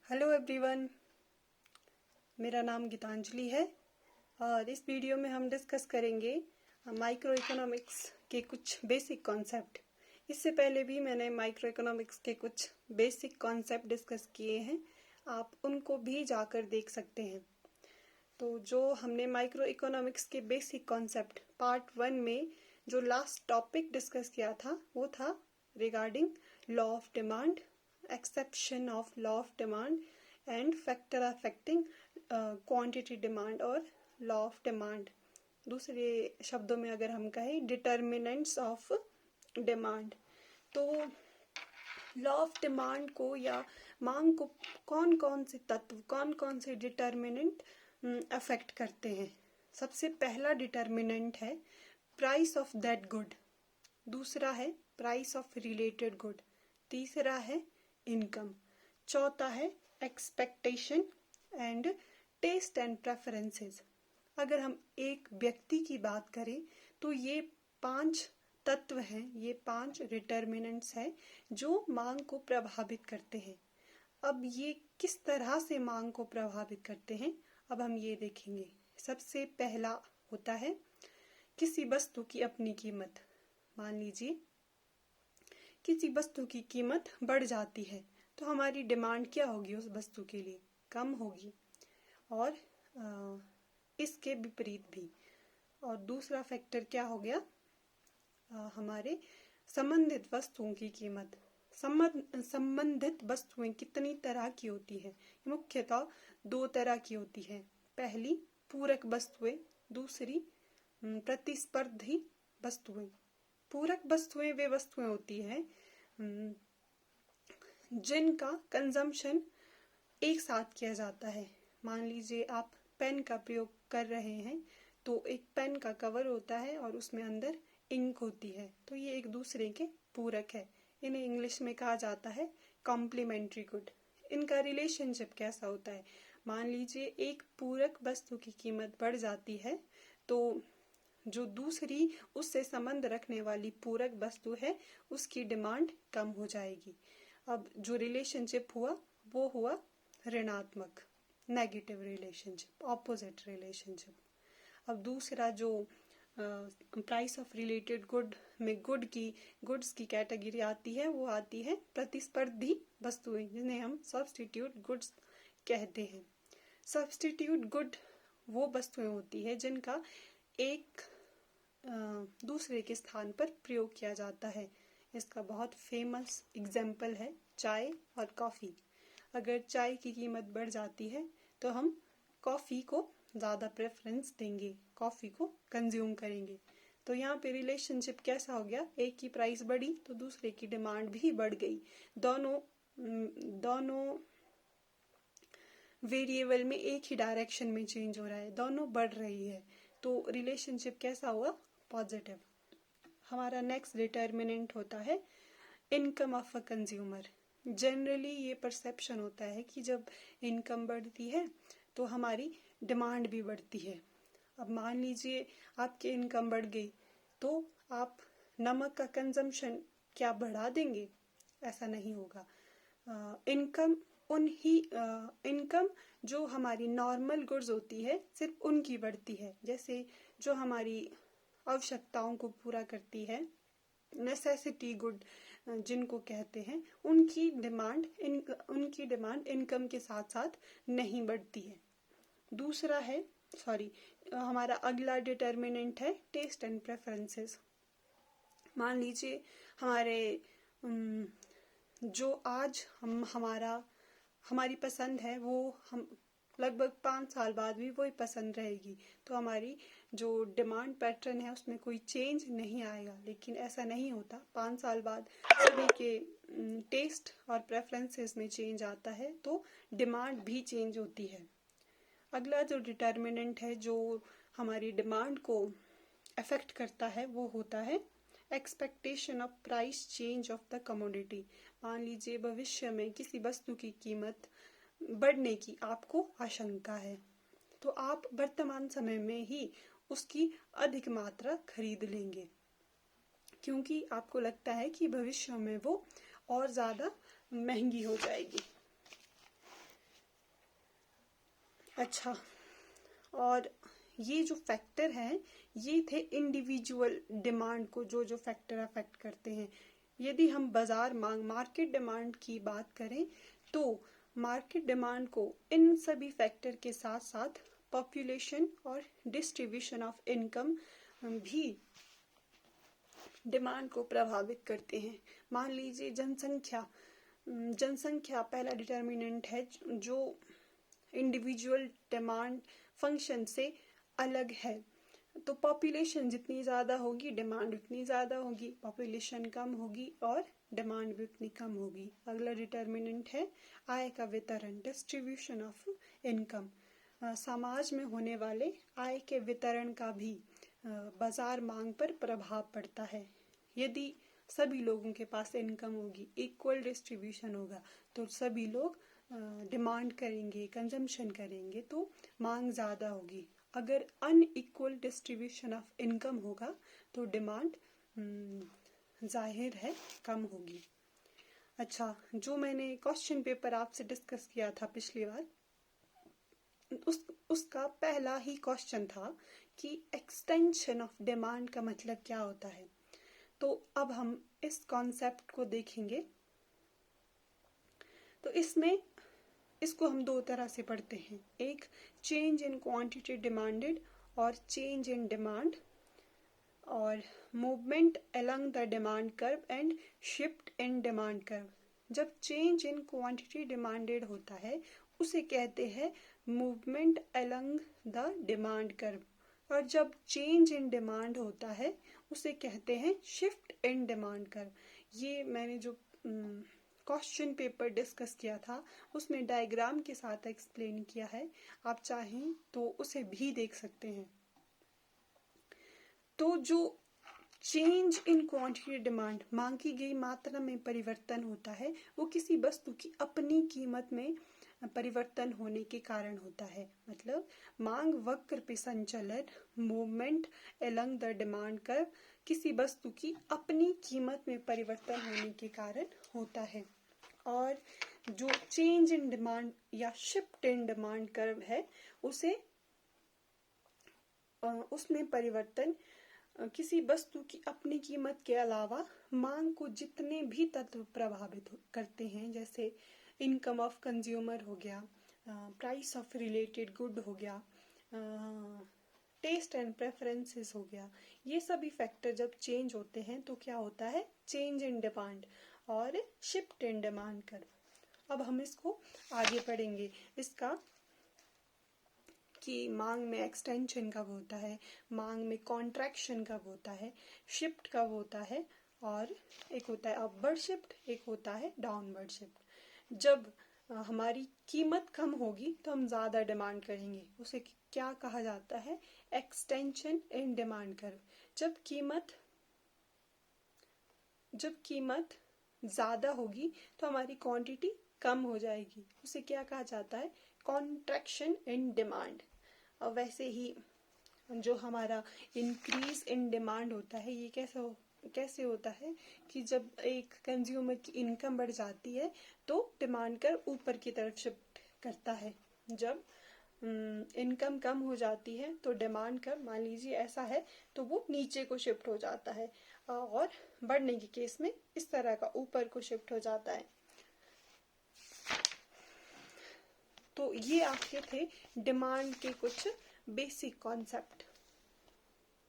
Hello everyone, मेरा नाम गीतांजलि है और इस वीडियो में हम डिस्कस करेंगे माइक्रो इकोनॉमिक्स के कुछ बेसिक कॉन्सेप्ट। इससे पहले भी मैंने माइक्रो इकोनॉमिक्स के कुछ बेसिक कॉन्सेप्ट डिस्कस किए हैं, आप उनको भी जाकर देख सकते हैं। तो जो हमने माइक्रो इकोनॉमिक्स के बेसिक कॉन्सेप्ट पार्ट 1 में जो लास्ट टॉपिक डिस्कस किया था वो था regarding law of demand, exception of law of demand and factor affecting quantity demand और लॉ ऑफ डिमांड। दूसरे शब्दों में अगर हम कहें डिटर्मिनेंट्स ऑफ डिमांड। तो लॉ ऑफ डिमांड को या मांग को कौन कौन से तत्व, कौन कौन से डिटर्मिनेंट अफेक्ट करते हैं। सबसे पहला डिटर्मिनेंट है प्राइस ऑफ दैट गुड, दूसरा है प्राइस ऑफ रिलेटेड गुड, तीसरा है इनकम, चौथा है expectation and taste and preferences. अगर हम एक व्यक्ति की बात करें तो ये 5 तत्व हैं, ये 5 डिटर्मिनेंट्स हैं जो मांग को प्रभावित करते हैं। अब ये किस तरह से मांग को प्रभावित करते हैं, अब हम ये देखेंगे। सबसे पहला होता है किसी वस्तु की अपनी कीमत। मान लीजिए किसी वस्तु की कीमत बढ़ जाती है तो हमारी डिमांड क्या होगी, उस वस्तु के लिए कम होगी, और इसके विपरीत भी। और दूसरा फैक्टर क्या हो गया, हमारे संबंधित वस्तुओं की कीमत। संबंधित वस्तुएं कितनी तरह की होती हैं, मुख्यतः 2 तरह की होती हैं। पहली पूरक वस्तुएं, दूसरी प्रतिस्पर्धी वस्तुएं। पूरक वस्तुएं वे वस्तुएं होती हैं जिनका कंजम्पशन एक साथ किया जाता है। मान लीजिए आप पेन का प्रयोग कर रहे हैं तो एक पेन का कवर होता है और उसमें अंदर इंक होती है, तो ये एक दूसरे के पूरक है। इन्हें इंग्लिश में कहा जाता है कॉम्प्लीमेंट्री गुड। इनका रिलेशनशिप कैसा होता है, मान लीजिए एक पूरक वस्तु की कीमत बढ़ जाती है तो जो दूसरी उससे संबंध रखने वाली पूरक वस्तु है उसकी डिमांड कम हो जाएगी। अब जो रिलेशनशिप हुआ वो हुआ ऋणात्मक, नेगेटिव रिलेशनशिप, ऑपोजिट रिलेशनशिप। अब दूसरा जो प्राइस ऑफ रिलेटेड गुड में गुड्स की कैटेगरी आती है वो आती है प्रतिस्पर्धी वस्तुएं, जिन्हें हम सब्स्टिट्यूट गुड्स कहते हैं। सब्स्टिट्यूट गुड वो वस्तुएं होती है जिनका एक दूसरे के स्थान पर प्रयोग किया जाता है। इसका बहुत फेमस एग्जाम्पल है चाय और कॉफ़ी। अगर चाय की कीमत बढ़ जाती है तो हम कॉफ़ी को ज़्यादा प्रेफरेंस देंगे, कॉफ़ी को कंज्यूम करेंगे। तो यहाँ पे रिलेशनशिप कैसा हो गया, एक की प्राइस बढ़ी तो दूसरे की डिमांड भी बढ़ गई। दोनों वेरिएबल में एक ही डायरेक्शन में चेंज हो रहा है, दोनों बढ़ रही है, तो रिलेशनशिप कैसा हुआ, पॉजिटिव। हमारा नेक्स्ट डिटर्मिनेंट होता है income of a consumer. Generally ये परसेप्शन होता है कि जब इनकम बढ़ती है तो हमारी डिमांड भी बढ़ती है। अब मान लीजिए आपकी इनकम बढ़ गई तो आप नमक का कंजम्पशन क्या बढ़ा देंगे, ऐसा नहीं होगा। इनकम जो हमारी नॉर्मल गुड्स होती है सिर्फ उनकी बढ़ती है, जैसे जो हमारी आवश्यकताओं को पूरा करती है, नेसेसिटी गुड जिनको कहते हैं, उनकी डिमांड इनकम के साथ साथ नहीं बढ़ती है। दूसरा है हमारा अगला डिटर्मिनेंट है टेस्ट एंड प्रेफरेंसेस। मान लीजिए हमारे जो आज हमारी पसंद है वो हम लगभग 5 साल बाद भी वही पसंद रहेगी, तो हमारी जो डिमांड पैटर्न है उसमें कोई चेंज नहीं आएगा। लेकिन ऐसा नहीं होता, 5 साल बाद सभी के टेस्ट और प्रेफरेंसेस में चेंज आता है तो डिमांड भी चेंज होती है। अगला जो डिटर्मिनेंट है जो हमारी डिमांड को अफेक्ट करता है वो होता है expectation of price change of the commodity. मान लीजिए भविष्य में किसी वस्तु की कीमत बढ़ने की आपको आशंका है तो आप वर्तमान समय में ही उसकी अधिक मात्रा खरीद लेंगे, क्योंकि आपको लगता है कि भविष्य में वो और ज़्यादा महंगी हो जाएगी। अच्छा, और ये जो फैक्टर हैं ये थे इंडिविजुअल डिमांड को जो जो फैक्टर अफेक्ट करते हैं। यदि हम बाजार मांग मार्केट डिमांड की बात करें तो मार्केट डिमांड को इन सभी फैक्टर के साथ साथ पॉपुलेशन और डिस्ट्रीब्यूशन ऑफ इनकम भी डिमांड को प्रभावित करते हैं। मान लीजिए जनसंख्या पहला डिटर्मिनेंट है जो इंडिविजुअल डिमांड फंक्शन से अलग है। तो पॉपुलेशन जितनी ज़्यादा होगी डिमांड उतनी ज़्यादा होगी, पॉपुलेशन कम होगी और डिमांड भी उतनी कम होगी। अगला डिटर्मिनेंट है आय का वितरण, डिस्ट्रीब्यूशन ऑफ इनकम। समाज में होने वाले आय के वितरण का भी बाजार मांग पर प्रभाव पड़ता है। यदि सभी लोगों के पास इनकम होगी, इक्वल डिस्ट्रीब्यूशन होगा, तो सभी लोग डिमांड करेंगे, कंजम्पशन करेंगे, तो मांग ज़्यादा होगी। अगर अनइक्वल डिस्ट्रीब्यूशन ऑफ इनकम होगा तो डिमांड जाहिर है कम होगी। अच्छा, जो मैंने क्वेश्चन पेपर आपसे डिस्कस किया था पिछली बार, उसका पहला ही क्वेश्चन था कि एक्सटेंशन ऑफ डिमांड का मतलब क्या होता है। तो अब हम इस कॉन्सेप्ट को देखेंगे। तो इसको हम दो तरह से पढ़ते हैं, एक चेंज इन क्वांटिटी डिमांडेड और चेंज इन डिमांड, और movement along the demand curve and shift in demand curve. जब चेंज इन क्वांटिटी डिमांडेड होता है उसे कहते हैं movement along the demand curve, और जब चेंज इन डिमांड होता है उसे कहते हैं शिफ्ट इन डिमांड कर्व। ये मैंने जो क्वेश्चन पेपर डिस्कस किया था उसमें डायग्राम के साथ एक्सप्लेन किया है, आप चाहें तो उसे भी देख सकते हैं। तो जो चेंज इन क्वांटिटी डिमांड, मांग की गई मात्रा में परिवर्तन होता है, वो किसी वस्तु की अपनी कीमत में परिवर्तन होने के कारण होता है। मतलब मांग वक्र पे संचलन, movement along the demand curve, किसी वस्तु की अपनी कीमत में परिवर्तन होने के कारण होता है। और जो चेंज इन डिमांड या शिफ्ट इन डिमांड कर्व है उसमें परिवर्तन किसी वस्तु की अपनी कीमत के अलावा मांग को जितने भी तत्व प्रभावित करते हैं, जैसे इनकम ऑफ कंज्यूमर हो गया, प्राइस ऑफ रिलेटेड गुड हो गया, टेस्ट एंड प्रेफरेंसेस हो गया, ये सभी फैक्टर जब चेंज होते हैं तो क्या होता है, चेंज इन डिमांड और शिफ्ट इन डिमांड कर्व। अब हम इसको आगे पढ़ेंगे, इसका कि मांग में एक्सटेंशन कब होता है, मांग में कॉन्ट्रैक्शन कब होता है, शिफ्ट कब होता है, और एक होता है अपवर्ड शिफ्ट, एक होता है डाउनवर्ड शिफ्ट। जब हमारी कीमत कम होगी तो हम ज़्यादा डिमांड करेंगे, उसे क्या कहा जाता है, एक्सटेंशन इन डिमांड कर्व। जब कीमत ज़्यादा होगी तो हमारी क्वांटिटी कम हो जाएगी, उसे क्या कहा जाता है, कॉन्ट्रैक्शन इन डिमांड। और वैसे ही जो हमारा इंक्रीज इन डिमांड होता है, ये कैसे होता है कि जब एक कंज्यूमर की इनकम बढ़ जाती है तो डिमांड कर ऊपर की तरफ शिफ्ट करता है। जब इनकम कम हो जाती है तो डिमांड कर, मान लीजिए ऐसा है, तो वो नीचे को शिफ्ट हो जाता है, और बढ़ने के केस में इस तरह का ऊपर को शिफ्ट हो जाता है। तो ये आपके थे डिमांड के कुछ बेसिक कॉन्सेप्ट।